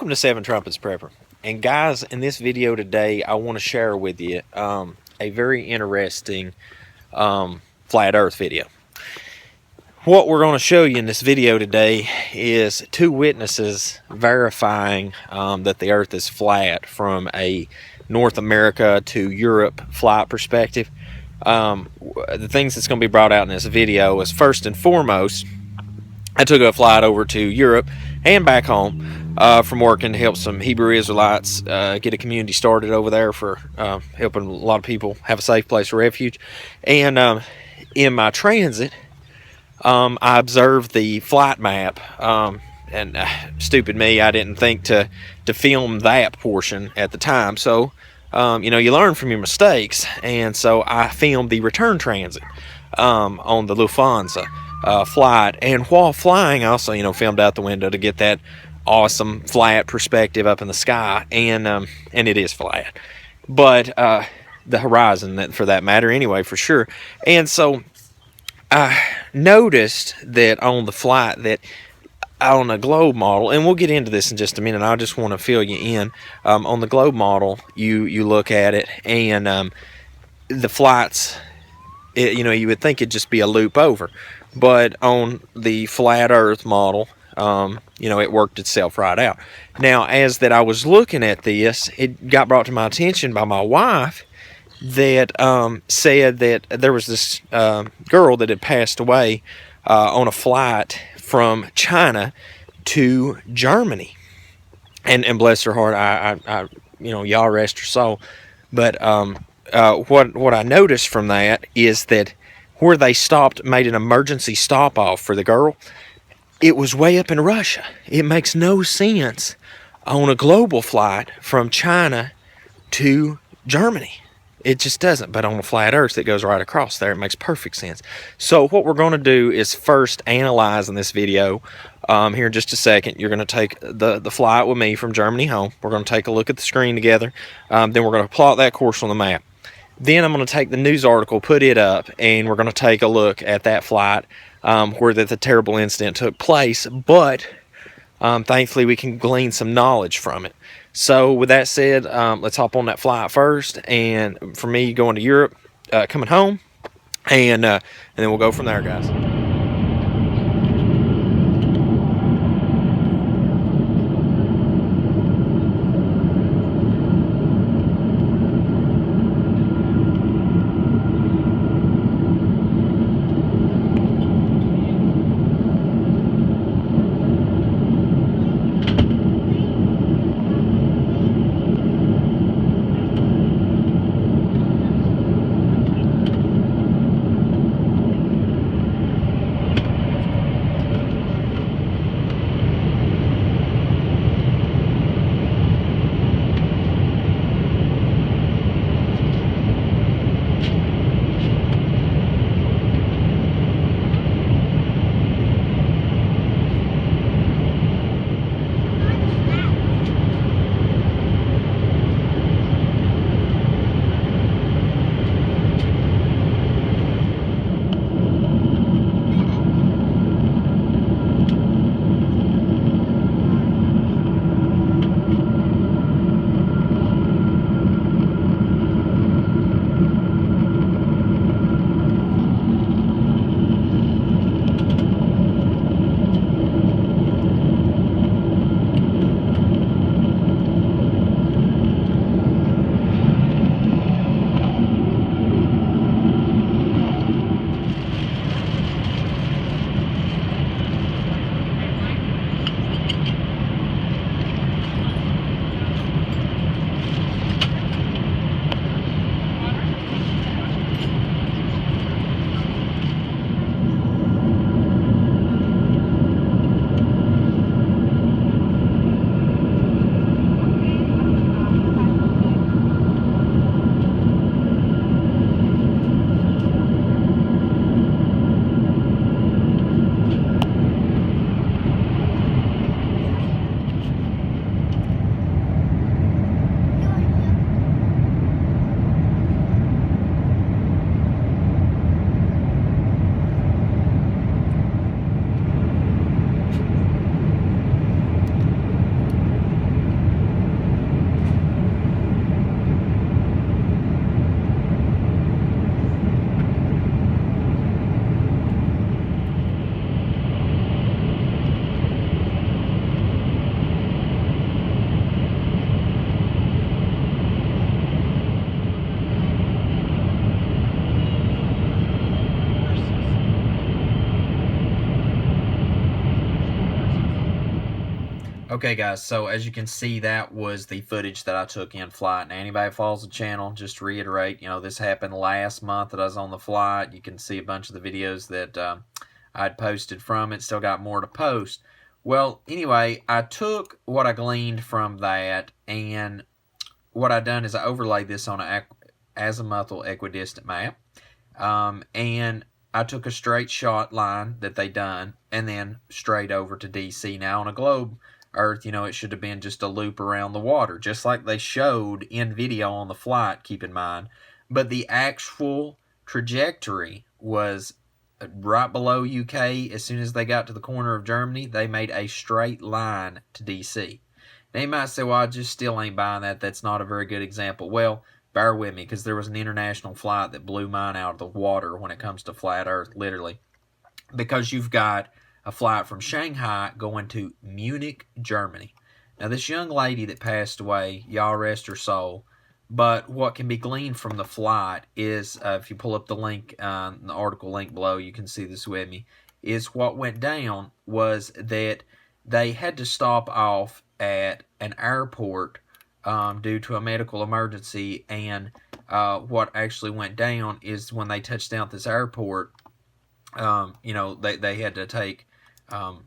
Welcome to Seven Trumpets Prepper. And guys, in this video today, I want to share with you a very interesting flat earth video. What we're going to show you in this video today is two witnesses verifying that the earth is flat from a North America to Europe flight perspective. The things that's going to be brought out in this video is, first and foremost, I took a flight over to Europe and back home from working to help some Hebrew Israelites get a community started over there for helping a lot of people have a safe place of refuge. And in my transit, I observed the flight map, and stupid me, I didn't think to film that portion at the time. So, you learn from your mistakes, and so I filmed the return transit on the Lufthansa flight. And while flying, I also, filmed out the window to get that awesome flat perspective up in the sky, and it is flat, but the horizon, for that matter, anyway, for sure. And so I noticed that on the flight, that on a globe model, and we'll get into this in just a minute, I just want to fill you in, on the globe model, you look at it, and the flights, you would think it'd just be a loop over, but on the flat earth model, it worked itself right out. Now, as that I was looking at this, it got brought to my attention by my wife that said that there was this girl that had passed away on a flight from China to Germany, and bless her heart, I y'all rest her soul. But what I noticed from that is that where they stopped, made an emergency stop off for the girl, it was way up in Russia. It makes no sense on a global flight from China to Germany. It just doesn't. But on a flat earth that goes right across there, it makes perfect sense. So what we're going to do is first analyze in this video, here in just a second. You're going to take the flight with me from Germany home. We're going to take a look at the screen together. Then we're going to plot that course on the map. Then I'm going to take the news article, put it up, and we're going to take a look at that flight where the terrible incident took place. But thankfully, we can glean some knowledge from it. So with that said, let's hop on that flight first. And for me, going to Europe, coming home, and then we'll go from there, guys. Okay, guys, so as you can see, that was the footage that I took in flight. Now, anybody that follows the channel, just to reiterate, this happened last month that I was on the flight. You can see a bunch of the videos that I'd posted from it. Still got more to post. Well, anyway, I took what I gleaned from that, and what I done is I overlaid this on an azimuthal equidistant map, and I took a straight shot line that they done, and then straight over to DC. Now, on a globe Earth, it should have been just a loop around the water, just like they showed in video on the flight, keep in mind. But the actual trajectory was right below UK. As soon as they got to the corner of Germany, they made a straight line to DC. Now, you might say, well, I just still ain't buying that. That's not a very good example. Well, bear with me, because there was an international flight that blew mine out of the water when it comes to flat Earth, literally. Because you've got a flight from Shanghai going to Munich, Germany. Now, this young lady that passed away, y'all rest her soul, but what can be gleaned from the flight is, if you pull up the link, the article link below, you can see this with me, is what went down was that they had to stop off at an airport due to a medical emergency, and what actually went down is when they touched down at this airport, they had to take a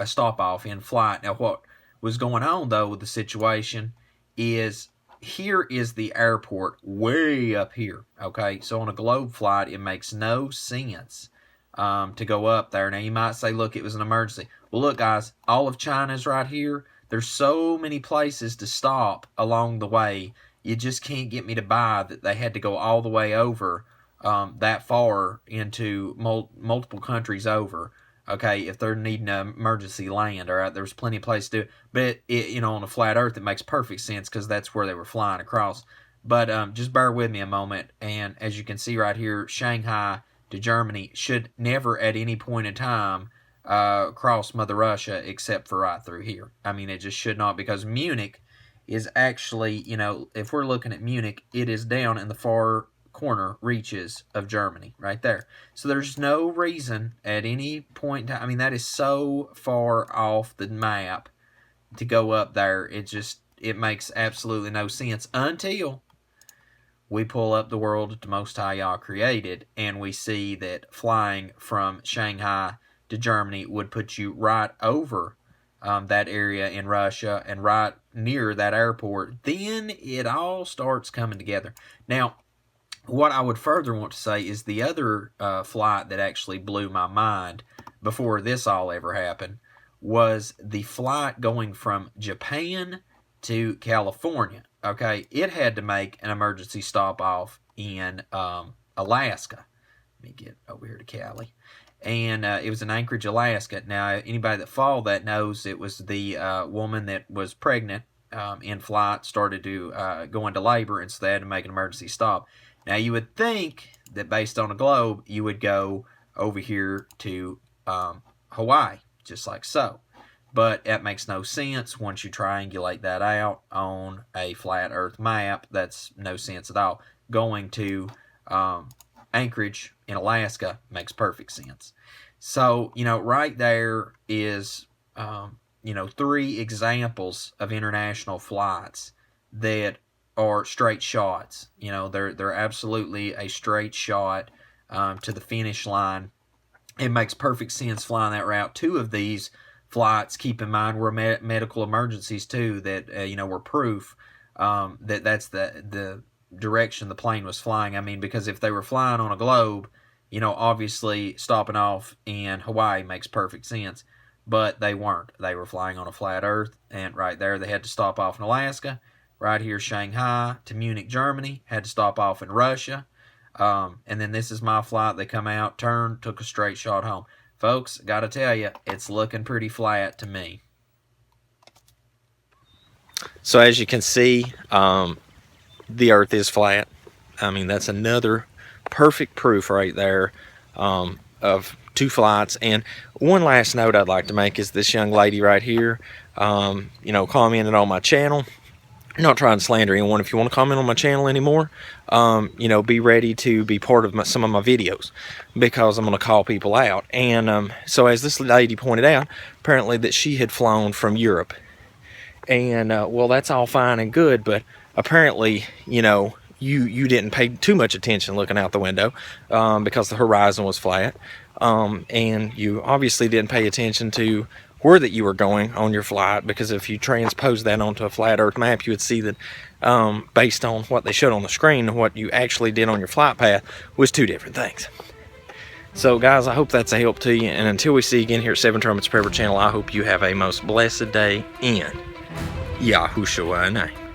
stop off in flight. Now, what was going on though with the situation is, here is the airport way up here. Okay, so on a globe flight, it makes no sense to go up there. Now, you might say, look, it was an emergency. Well, look, guys, all of China's right here. There's so many places to stop along the way. You just can't get me to buy that they had to go all the way over that far into multiple countries over. Okay, if they're needing an emergency land, all right, there's plenty of places to do it. But, on a flat Earth, it makes perfect sense because that's where they were flying across. But just bear with me a moment. And as you can see right here, Shanghai to Germany should never at any point in time cross Mother Russia except for right through here. I mean, it just should not, because Munich is actually, if we're looking at Munich, it is down in the far corner reaches of Germany right there. So there's no reason at any point in time, I mean, that is so far off the map to go up there. It makes absolutely no sense until we pull up the world that the Most High Yah created, and we see that flying from Shanghai to Germany would put you right over that area in Russia and right near that airport. Then it all starts coming together. Now, what I would further want to say is the other flight that actually blew my mind before this all ever happened was the flight going from Japan to California. Okay, it had to make an emergency stop off in Alaska. Let me get over here to Cali. And it was in Anchorage, Alaska. Now, anybody that followed that knows it was the woman that was pregnant in flight, started to go into labor, and so they had to make an emergency stop. Now, you would think that based on a globe, you would go over here to Hawaii, just like so. But that makes no sense once you triangulate that out on a flat Earth map. That's no sense at all. Going to Anchorage in Alaska makes perfect sense. So, right there is, 3 examples of international flights that are straight shots. They're absolutely a straight shot to the finish line. It makes perfect sense flying that route. 2 of these flights, keep in mind, were medical emergencies too, that were proof that that's the direction the plane was flying. I mean, because if they were flying on a globe, obviously stopping off in Hawaii makes perfect sense, but they weren't. They were flying on a flat Earth, and right there they had to stop off in Alaska. Right here, Shanghai to Munich, Germany, had to stop off in Russia. And then this is my flight. They come out, turned, took a straight shot home. Folks, got to tell you, it's looking pretty flat to me. So as you can see, the Earth is flat. I mean, that's another perfect proof right there of 2 flights. And one last note I'd like to make is this young lady right here, commented on my channel. not trying to slander anyone. If you want to comment on my channel anymore, you know, be ready to be part of some of my videos, because I'm going to call people out. And so as this lady pointed out, apparently that she had flown from Europe. And well, that's all fine and good, but apparently, you know, you didn't pay too much attention looking out the window, because the horizon was flat, and you obviously didn't pay attention to where that you were going on your flight, because if you transpose that onto a flat earth map, you would see that, based on what they showed on the screen and what you actually did on your flight path, was two different things. So guys, I hope that's a help to you, and until we see you again here at Seven Trumpets Prepper channel, I hope you have a most blessed day in Yahushua.